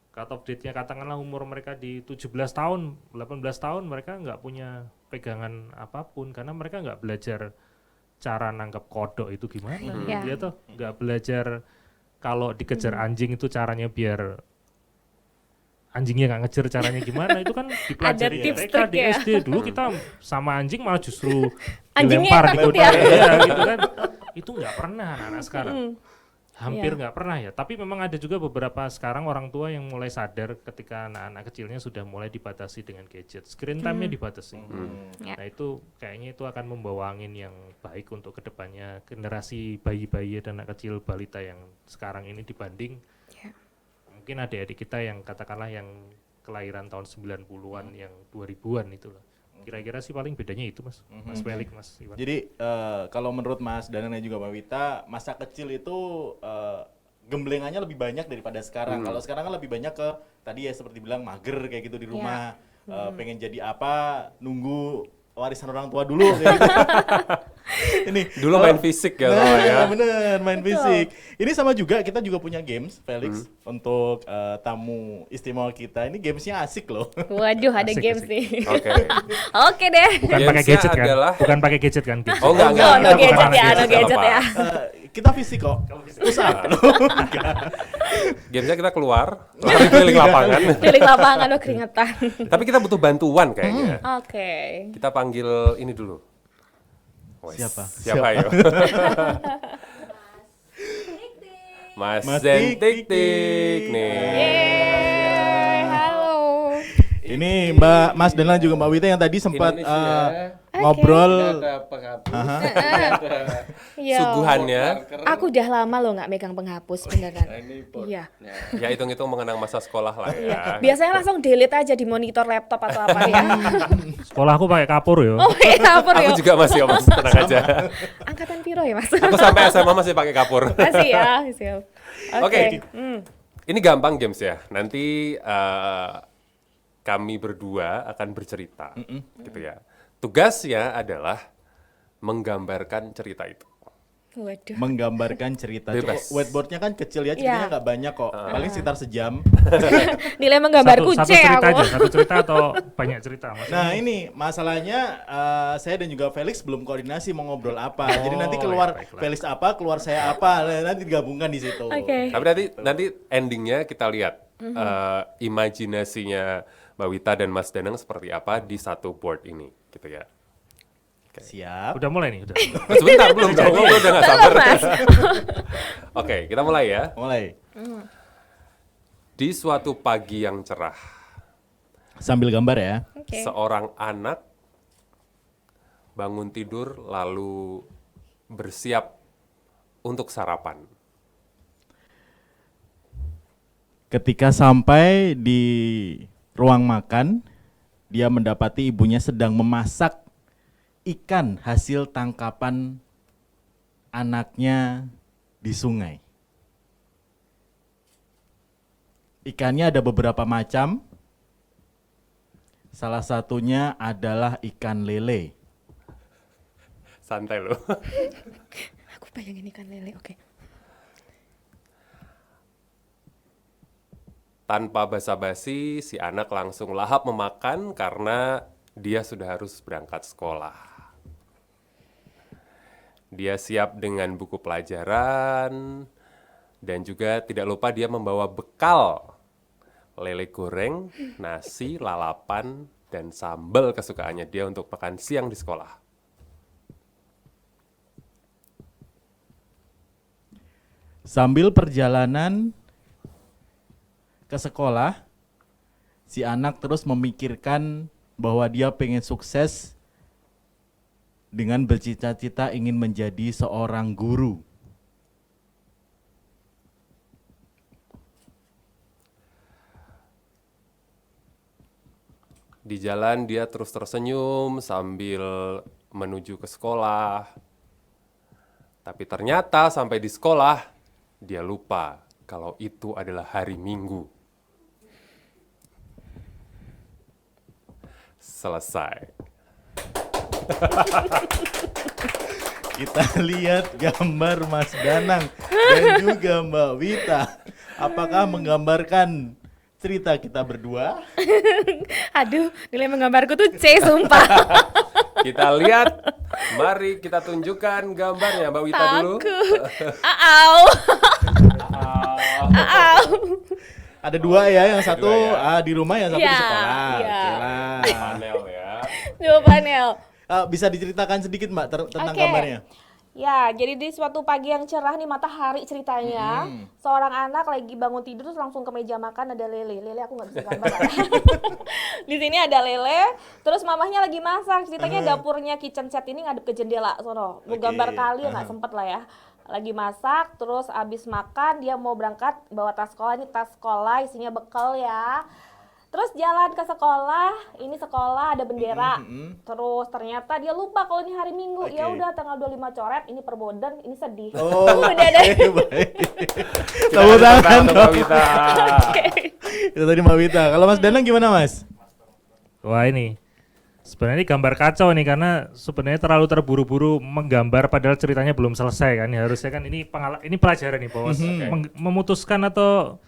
cut off date-nya katakanlah umur mereka di 17 tahun, 18 tahun mereka nggak punya pegangan apapun karena mereka nggak belajar cara nangkep kodok itu gimana. Dia tuh nggak belajar kalau dikejar anjing itu caranya biar anjingnya nggak ngejar caranya gimana, itu kan dipelajari di TK, di SD. Dulu kita sama anjing malah justru dilempar gitu gitu kan. Itu nggak pernah anak-anak sekarang. Hampir nggak pernah ya, tapi memang ada juga beberapa sekarang orang tua yang mulai sadar ketika anak-anak kecilnya sudah mulai dibatasi dengan gadget, screen time-nya dibatasi. Nah itu kayaknya itu akan membawa angin yang baik untuk kedepannya generasi bayi-bayi dan anak kecil balita yang sekarang ini dibanding mungkin adik-adik kita yang katakanlah yang kelahiran tahun 90-an yang 2000-an itu loh. Kira-kira sih paling bedanya itu Mas. Mas Felix, Mas Iwan. Jadi kalau menurut Mas Danang dan juga Mbak Wita, masa kecil itu gemblengannya lebih banyak daripada sekarang. Kalau sekarang kan lebih banyak ke tadi ya seperti bilang mager kayak gitu di rumah, pengen jadi apa, nunggu warisan orang tua dulu. Kayak gitu. Ini Dulu main fisik ya, soalnya ya. bener main fisik. Ini sama juga kita juga punya games Felix untuk tamu istimewa kita. Ini gamesnya asik loh. Waduh, ada Asik, games asik. nih. Oke. Oke deh. Bukan pakai Gamesnya gadget kan? adalah- Bukan pakai gadget kan? Games. Oh enggak. No Bukan gadget pakai ya, no gadget, gadget ya. Kita fisik kok. Push up. Gamesnya kita keluar, keliling lapangan. Keliling lapangan, oh keringetan. Tapi kita butuh bantuan kayaknya. Oke. Kita panggil ini dulu. Wes, Siapa? Siapa ya? Mas Mas Zen Tik Tik Tik Tik nih. Yeay, halo. Ini Mbak Mas Danang juga Mbak Wita yang tadi sempat Indonesia. ngobrol. Ada penghapus. Iya. Suguhannya. Aku udah lama loh nggak megang penghapus Nah, beneran. ini Iya. Ya hitung-hitung mengenang masa sekolah lah Iya. ya. Biasanya langsung delete aja di monitor laptop atau apa ya. Sekolah aku pakai kapur ya. Oh iya, kapur Aku ya. juga masih Mas, tenang aja. Angkatan piro ya mas? Aku sampai SMA masih pakai kapur. Masih ya, siap. Oke. Hmm. Ini gampang games ya. Nanti kami berdua akan bercerita, gitu ya. Tugasnya adalah menggambarkan cerita itu. Waduh. Menggambarkan cerita. Bebas. Whiteboardnya kan kecil ya, ceritanya Iya. nggak banyak kok. Paling sekitar sejam. Nilai menggambarku Satu C cerita aku. aja, satu cerita atau banyak cerita Mas? Nah ini masalahnya saya dan juga Felix belum koordinasi mau ngobrol apa. Jadi nanti Oh, keluar ya, baiklah. Felix apa, keluar saya apa, nanti digabungkan di situ. Oke. Tapi nanti endingnya kita lihat imajinasinya Mbak Wita dan Mas Danang seperti apa di satu board ini, gitu ya. Siap. Udah mulai nih, udah. Sebentar belum dong, gue udah gak sabar. Oke, kita mulai ya. Mulai. Di suatu pagi yang cerah, Sambil gambar ya. Oke. seorang anak bangun tidur lalu bersiap untuk sarapan. Ketika sampai di ruang makan, dia mendapati ibunya sedang memasak ikan hasil tangkapan anaknya di sungai. Ikannya ada beberapa macam. Salah satunya adalah ikan lele. Santai loh. Aku bayangin ikan lele, oke. Tanpa basa-basi, si anak langsung lahap memakan karena dia sudah harus berangkat sekolah. Dia siap dengan buku pelajaran, dan juga tidak lupa dia membawa bekal lele goreng, nasi, lalapan, dan sambal kesukaannya dia untuk makan siang di sekolah. Sambil perjalanan ke sekolah, si anak terus memikirkan bahwa dia pengen sukses dengan bercita-cita ingin menjadi seorang guru. Di jalan dia terus tersenyum sambil menuju ke sekolah. Tapi ternyata sampai di sekolah, dia lupa kalau itu adalah hari Minggu. Selesai. Kita lihat gambar Mas Danang dan juga Mbak Wita. Apakah menggambarkan cerita kita berdua? Aduh, nilai menggambarku tuh C, sumpah. Kita lihat, mari kita tunjukkan gambarnya Mbak Wita dulu. Takut. Au. Au. Ada dua ya, yang satu Dua ya. di rumah, yang satu Iya, di sekolah. iya. Oke lah. Panel ya. Dua panel. Bisa diceritakan sedikit Mbak tentang Oke. gambarnya? Ya, jadi di suatu pagi yang cerah nih matahari ceritanya, seorang anak lagi bangun tidur terus langsung ke meja makan ada lele. Lele aku nggak bisa gambar. Di sini ada lele, terus mamahnya lagi masak. Ceritanya dapurnya kitchen set ini ngadep ke jendela sono. Mau Oke. gambar kali ya nggak sempet lah ya. Lagi masak, terus abis makan dia mau berangkat bawa tas sekolah. Ini tas sekolah isinya bekal ya. Terus jalan ke sekolah, ini sekolah ada bendera. Terus ternyata dia lupa kalau ini hari Minggu. Oke. Ya udah tanggal 25 coret, ini perbodan, ini sedih. Oh, Udah deh. baik. Tepuk tangan Untuk dong. Mawita. Itu tadi Mbak Wita. Kalau Mas Danang gimana Mas? Wah ini sebenarnya ini gambar kacau nih karena sebenarnya terlalu terburu-buru menggambar padahal ceritanya belum selesai kan. Harusnya kan ini pelajaran nih bahwa memutuskan atau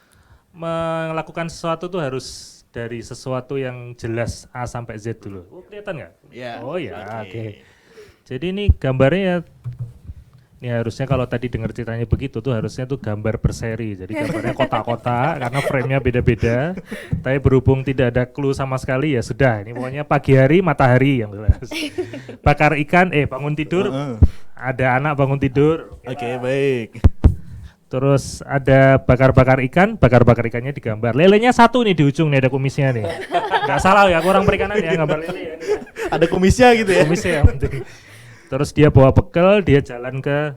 melakukan sesuatu tuh harus dari sesuatu yang jelas A sampai Z dulu. Oh, kelihatan nggak? Iya. Oh ya, oke. Jadi ini gambarnya ya, ini harusnya kalau tadi dengar ceritanya begitu tuh harusnya tuh gambar berseri. Jadi gambarnya kotak-kotak karena frame-nya beda-beda. Tapi berhubung tidak ada clue sama sekali ya sudah. Ini pokoknya pagi hari matahari yang jelas. Bakar ikan, bangun tidur. Ada anak bangun tidur. Oke, baik. Terus ada bakar-bakar ikannya digambar. Lelenya satu nih di ujung nih ada kumisnya nih. Nggak salah ya, aku orang perikanan ya gambar lele ya. Ada kumisnya gitu ya. Kumisnya yang penting. Terus dia bawa bekal, dia jalan ke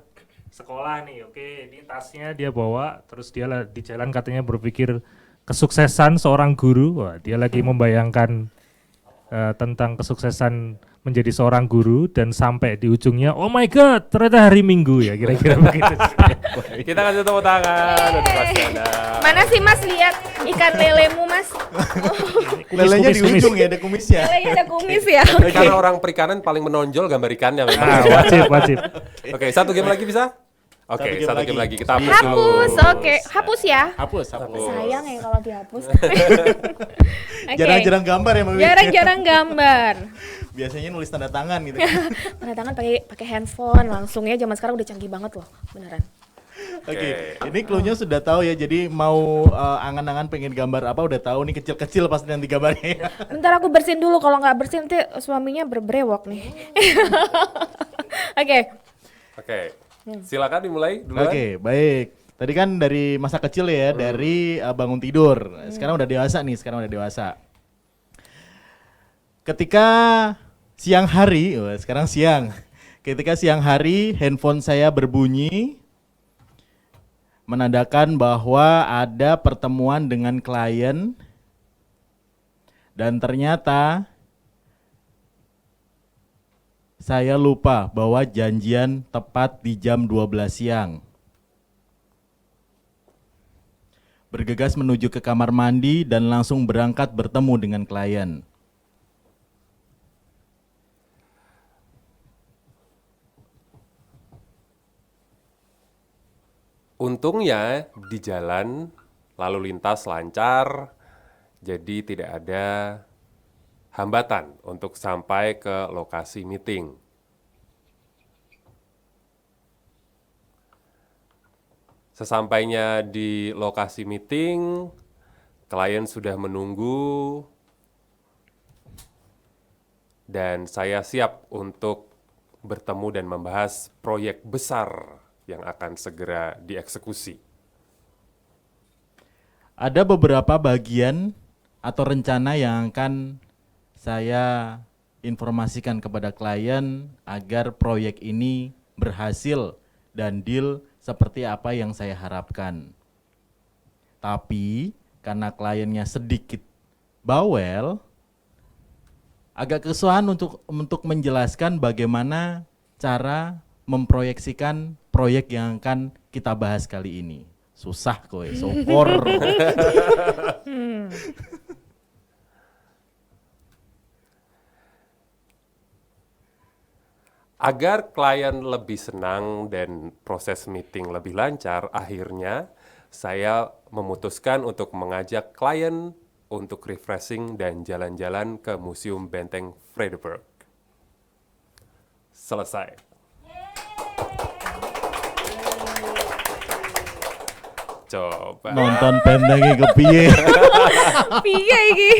sekolah nih. Oke, ini tasnya dia bawa. Terus dia di jalan katanya berpikir kesuksesan seorang guru. Wah, dia lagi membayangkan tentang kesuksesan menjadi seorang guru dan sampai di ujungnya, oh my god, ternyata hari Minggu ya kira-kira begitu. Kita kasih tepuk tangan untuk Mas Danang. Mana sih Mas lihat ikan lelemu Mas? Lelenya di Kumis. ujung ya, ada kumisnya. Lelenya ada kumis ya. Karena orang perikanan paling menonjol gambar ikannya memang. Wajib. Oke, satu game lagi bisa? Oke, Satu game satu game lagi. lagi. Kita hapus dulu. Hapus, oke. Hapus ya. Hapus. Sayang ya kalau dihapus. Oke. Jarang-jarang gambar ya Mbak Wita. Jarang-jarang gambar. Biasanya nulis tanda tangan gitu. Tanda tangan pakai handphone langsung ya, zaman sekarang udah canggih banget loh, beneran. Oke, ini clue-nya sudah tahu ya. Jadi mau angan-angan pengen gambar apa udah tahu nih, kecil-kecil pasti nanti gambarnya. Bentar aku bersihin dulu, kalau nggak bersihin nanti suaminya berbrewok nih. Oke. Oke. Silakan dimulai duluan. Oke, baik. Tadi kan dari masa kecil ya, dari bangun tidur. Sekarang udah dewasa nih, Ketika siang hari, sekarang siang. Ketika siang hari, handphone saya berbunyi, menandakan bahwa ada pertemuan dengan klien, dan ternyata saya lupa bahwa janjian tepat di jam 12 siang. Bergegas menuju ke kamar mandi dan langsung berangkat bertemu dengan klien. Untungnya di jalan lalu lintas lancar, jadi tidak ada hambatan untuk sampai ke lokasi meeting. Sesampainya di lokasi meeting, klien sudah menunggu dan saya siap untuk bertemu dan membahas proyek besar yang akan segera dieksekusi. Ada beberapa bagian atau rencana yang akan saya informasikan kepada klien agar proyek ini berhasil dan deal seperti apa yang saya harapkan. Tapi karena kliennya sedikit bawel, agak kesusahan untuk menjelaskan bagaimana cara memproyeksikan proyek yang akan kita bahas kali ini. Susah kowe, sopor. Agar klien lebih senang dan proses meeting lebih lancar, akhirnya saya memutuskan untuk mengajak klien untuk refreshing dan jalan-jalan ke Museum Benteng Vredenburg. Selesai. Coba. Nonton pendangnya kepiye. Piye iki?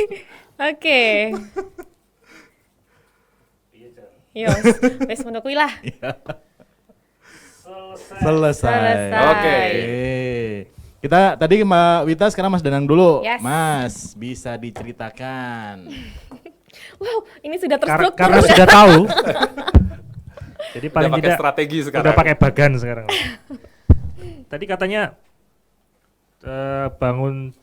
Oke. Yo, wes ngono kuwi lah. Selesai. Oke. Kita tadi Mbak Wita, sekarang Mas Danang dulu. Yes. Mas, bisa diceritakan. Wow, ini sudah terstruktur. Karena sudah tahu. Jadi Udah paling pakai tidak strategi sekarang. udah pakai bagan sekarang. Tadi katanya bangun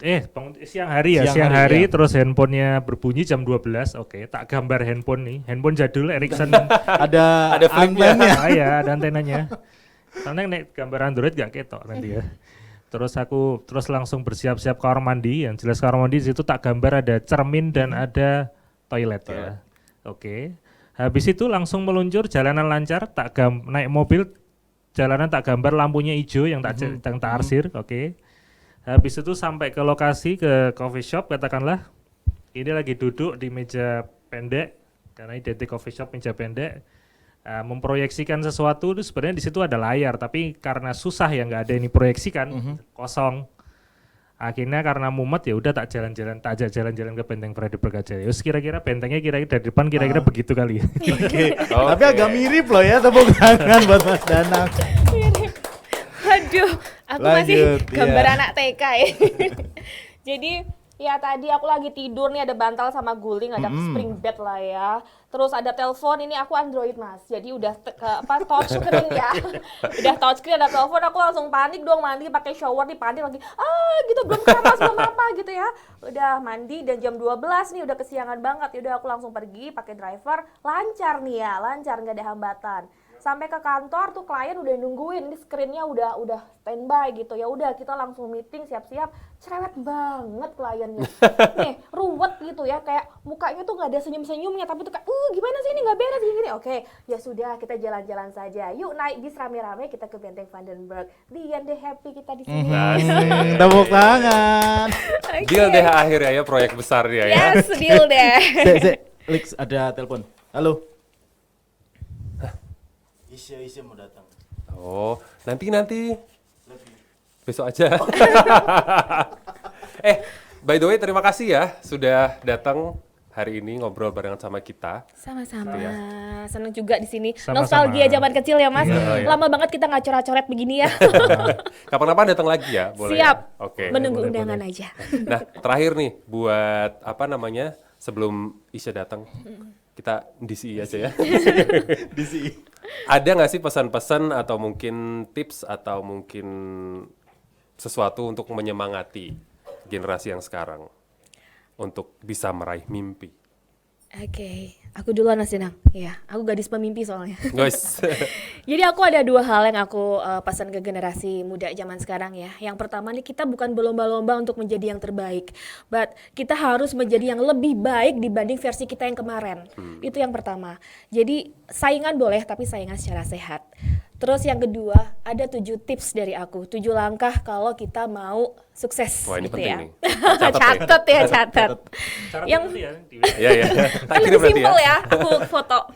siang hari ya, siang hari ya. terus handphonenya berbunyi jam 12. Oke, tak gambar handphone nih. Handphone jadul Ericsson. Ada flipnya. Ya, ada antenanya. Karena nek gambar Android gak ketok nanti ya. Terus aku langsung bersiap-siap kamar mandi. Yang jelas kamar mandi di situ tak gambar ada cermin dan ada toilet ya. Oke. Habis itu langsung meluncur, jalanan lancar, naik mobil, jalanan tak gambar lampunya hijau yang tak arsir. Oke. Habis itu sampai ke lokasi, ke coffee shop katakanlah. Ini lagi duduk di meja pendek karena identik coffee shop meja pendek. Memproyeksikan sesuatu itu sebenarnya di situ ada layar, tapi karena susah ya nggak ada ini proyeksikan, kosong. Akhirnya karena mumet ya udah tak ajak jalan-jalan ke Benteng Frederik aja. Yus kira-kira bentengnya dari depan kira-kira begitu kali ya. Oke. Tapi agak mirip loh ya, tepuk tangan buat Mas Danang. Aduh, aku masih Lanjut, gambar iya. anak TK ya. Jadi ya tadi aku lagi tidur nih, ada bantal sama guling, ada spring bed lah ya. Terus ada telepon, ini aku Android Mas. Jadi udah touch screen ya. Udah touch screen, ada telepon, aku langsung panik dong, mandi pakai shower nih, panik lagi. Gitu belum keramas belum apa gitu ya. Udah mandi dan jam 12 nih udah kesiangan banget. Udah aku langsung pergi pakai driver, lancar nih ya, lancar nggak ada hambatan. Sampai ke kantor tuh klien udah nungguin, ini screen-nya udah standby gitu. Ya udah kita langsung meeting, siap-siap. Cerewet banget kliennya. Nih, ruwet gitu ya, kayak mukanya tuh nggak ada senyum-senyumnya, tapi tuh kayak gimana sih ini nggak beres gini. Oke, ya sudah kita jalan-jalan saja. Yuk naik bis rame-rame kita ke Benteng Vandenberg. Dian deh happy kita di sini. Tepuk tangan. Deal deh akhirnya ya proyek besar dia ya. Yes, deal deh. Lix ada telepon. Halo. Isya mau datang. Oh, nanti besok aja. By the way terima kasih ya sudah datang hari ini ngobrol barengan sama kita. Sama-sama. Ya. Seneng juga di sini. Sama-sama. Nostalgia zaman kecil ya, Mas. Iya. Lama banget kita nggak coret-coret begini ya. Kapan-kapan datang lagi ya, boleh? Siap. Ya? Oke. Menunggu undangan aja. Nah, terakhir nih buat sebelum Isya datang, kita DCI aja ya. DCI. Ada nggak sih pesan-pesan atau mungkin tips atau mungkin sesuatu untuk menyemangati generasi yang sekarang untuk bisa meraih mimpi? Oke, aku duluan Mas Dinang. Ya, aku gadis pemimpi soalnya. Guys, Jadi aku ada dua hal yang aku pesan ke generasi muda zaman sekarang ya. Yang pertama nih, kita bukan berlomba-lomba untuk menjadi yang terbaik, but kita harus menjadi yang lebih baik dibanding versi kita yang kemarin. Itu yang pertama. Jadi saingan boleh, tapi saingan secara sehat. Terus yang kedua, ada 7 tips dari aku, 7 langkah kalau kita mau sukses. wah ini gitu penting ya. nih. Catat Catat ya, catat. Cara Yang itu ya. ya. Kan lebih simpel ya, aku foto.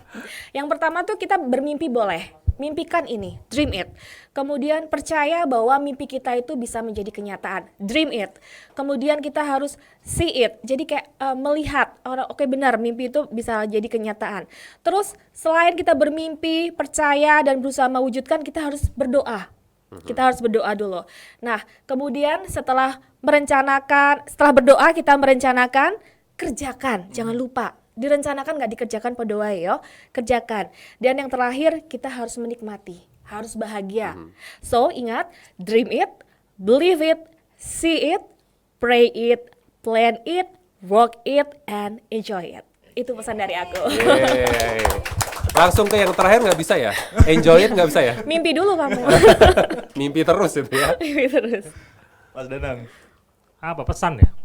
Yang pertama tuh kita bermimpi boleh. Mimpikan ini, dream it. Kemudian percaya bahwa mimpi kita itu bisa menjadi kenyataan, dream it. Kemudian kita harus see it, jadi kayak melihat, oke benar mimpi itu bisa jadi kenyataan. Terus selain kita bermimpi, percaya dan berusaha mewujudkan, kita harus berdoa. Kita harus berdoa dulu. Nah, kemudian setelah berdoa kita merencanakan, kerjakan, jangan lupa. Direncanakan nggak dikerjakan pada wae yo, kerjakan. Dan yang terakhir kita harus menikmati, harus bahagia. So ingat, dream it, believe it, see it, pray it, plan it, work it, and enjoy it. Itu pesan dari aku. Yeay. Langsung ke yang terakhir nggak bisa ya? Enjoy it nggak bisa ya? Mimpi dulu kamu. Mimpi terus itu ya. Mimpi terus. Mas Danang. Apa pesan ya?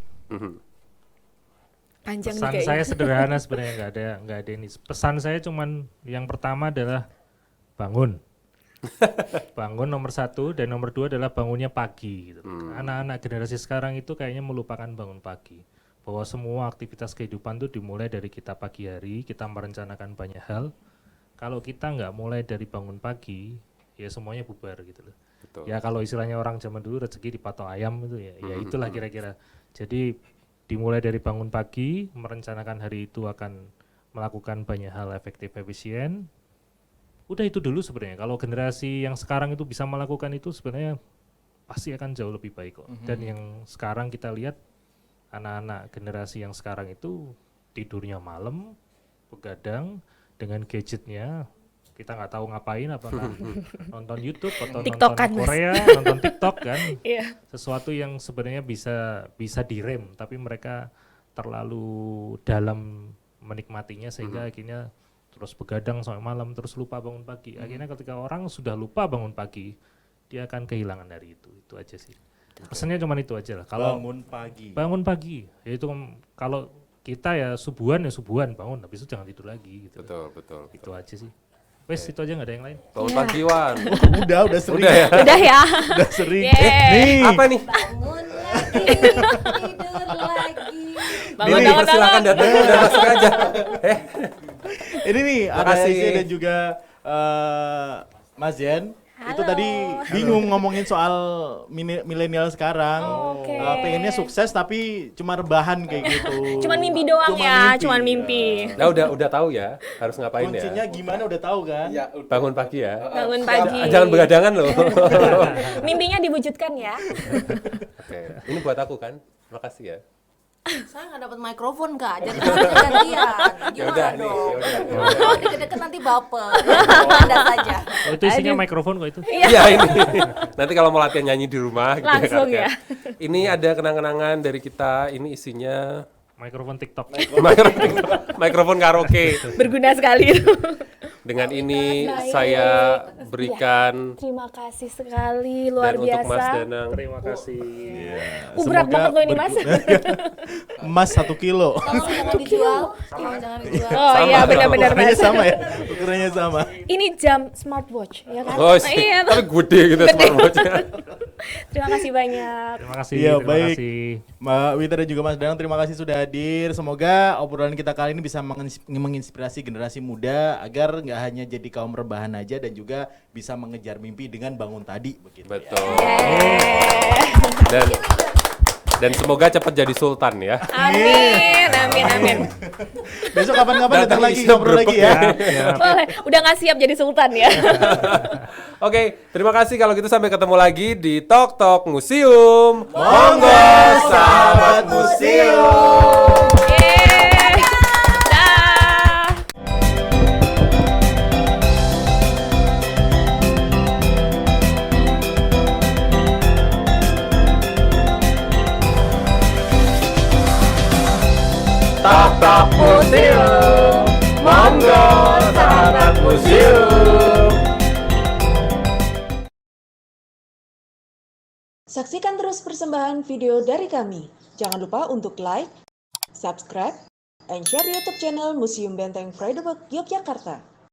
Panjang nih Pesan kayaknya. saya sederhana sebenarnya, nggak ada ini. Pesan saya cuman yang pertama adalah bangun. Bangun nomor 1 dan nomor 2 adalah bangunnya pagi. Gitu. Anak-anak generasi sekarang itu kayaknya melupakan bangun pagi. Bahwa semua aktivitas kehidupan itu dimulai dari kita pagi hari, kita merencanakan banyak hal. Kalau kita nggak mulai dari bangun pagi, ya semuanya bubar gitu loh. Betul. Ya kalau istilahnya orang zaman dulu rezeki dipatok ayam itu ya itulah kira-kira. Jadi dimulai dari bangun pagi, merencanakan hari itu akan melakukan banyak hal efektif efisien. Udah itu dulu sebenarnya. Kalau generasi yang sekarang itu bisa melakukan itu sebenarnya pasti akan jauh lebih baik kok. Dan yang sekarang kita lihat anak-anak generasi yang sekarang itu tidurnya malam, begadang dengan gadgetnya kita nggak tahu ngapain, apakah nonton YouTube atau TikTokan, nonton Mas. Korea, nonton TikTok kan, Iya. sesuatu yang sebenarnya bisa direm, tapi mereka terlalu dalam menikmatinya sehingga akhirnya terus begadang sampai malam, terus lupa bangun pagi. Akhirnya ketika orang sudah lupa bangun pagi, dia akan kehilangan dari itu aja sih. Pesannya cuma itu aja lah. Kalau bangun pagi, yaitu kalau kita ya subuhan bangun, habis itu jangan tidur lagi gitu. Betul. Itu aja sih. Wes itu aja, nggak ada yang lain. Bangun pagi, Wan. Udah sering. Udah ya. Udah ya. Udah sering. Yeay. Nih, Apa nih? Bangun lagi, tidur lagi. Bangun. Silakan datang udah masuk aja. ini nih ada Makasih. Eze dan juga Mas Yen. Itu Halo. tadi bingung ngomongin soal milenial sekarang. Oke. Pengennya sukses tapi cuma rebahan kayak gitu. Cuman mimpi doang ya, cuman mimpi. Nah, udah tahu ya harus ngapain Kuncinya ya. gimana udah tahu kan? Ya, Bangun pagi ya. Bangun pagi. Jangan begadangan loh. Mimpinya diwujudkan ya. Oke, ini buat aku kan. Makasih ya. Saya nggak dapat mikrofon Kak, jadi harus gantian. Yaudah Gimana nih, dong? yaudah. Deket-deket nanti baper. Anda saja. Oh, itu isinya mikrofon kok itu. Iya ini. Nanti kalau mau latihan nyanyi di rumah gitu Langsung kan. ya. Ini ada kenang-kenangan dari kita. Ini isinya Mikrofon TikTok. mikrofon karaoke. Berguna sekali. Dengan ini saya berikan Terima kasih sekali, luar dan untuk Mas biasa. Danang. Terima kasih. Berat Semoga banget loh ini Mas. Emas 1 kilo. Tolong jangan dijual. Tolong jangan dijual. Oh iya benar-benar Ukurannya Mas. sama ya. Ukurannya sama. Ini jam smartwatch ya kan? Oh, Iya. tapi gede gitu smartwatch-nya. Terima kasih banyak. Terima kasih. Iya, terima baik. kasih. Mbak Wita dan juga Mas Danang, terima kasih sudah hadir. Semoga obrolan kita kali ini bisa menginspirasi generasi muda agar nggak hanya jadi kaum rebahan aja dan juga bisa mengejar mimpi dengan bangun tadi begitu. Betul. Dan semoga cepat jadi sultan ya. Amin. Besok kapan-kapan datang lagi Islam ngobrol lagi ya. Boleh, udah nggak siap jadi sultan ya. Oke, terima kasih kalau gitu sampai ketemu lagi di Tok Tok Museum. Monggo sahabat museum. Yeay. Dah. Tok Tok Museum. Monggo sahabat museum. Saksikan terus persembahan video dari kami. Jangan lupa untuk like, subscribe, and share YouTube channel Museum Benteng Friedeburg Yogyakarta.